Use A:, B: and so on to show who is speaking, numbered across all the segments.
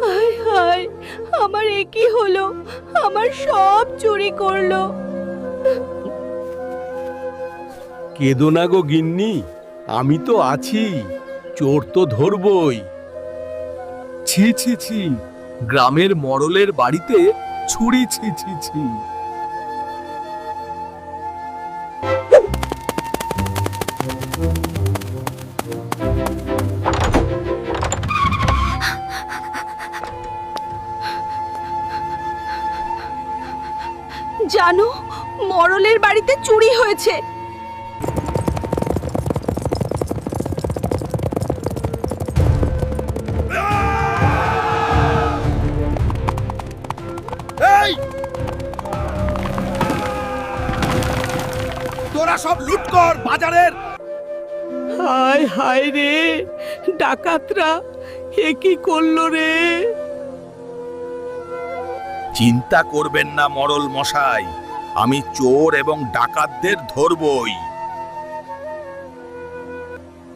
A: হায় হায়, আমার এ কি হলো? আমার সব চুরি করলো।
B: কেঁদো না গো গিন্নি, আমি তো আছি, চোর তো ধরবই। ছি ছি ছি, গ্রামের মরলের বাড়িতে ছুরি, ছি ছি ছি।
A: জানো, মরলের বাড়িতে চুরি হয়েছে।
B: এই, তোরা সব লুট কর বাজারের।
A: হায় হায় রে, ডাকাতরা এ কি করলো রে?
B: চিন্তা করবেন না মরল মশাই, আমি চোর এবং ডাকাতদের ধরবই।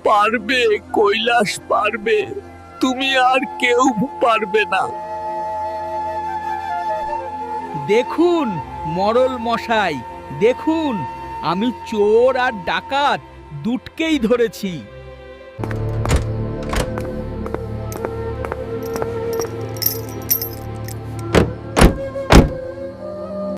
A: পারবে কৈলাস, পারবে, তুমি আর কেউ পারবে না।
C: দেখুন মরল মশাই, দেখুন আমি চোর আর ডাকাত দুটকেই ধরেছি।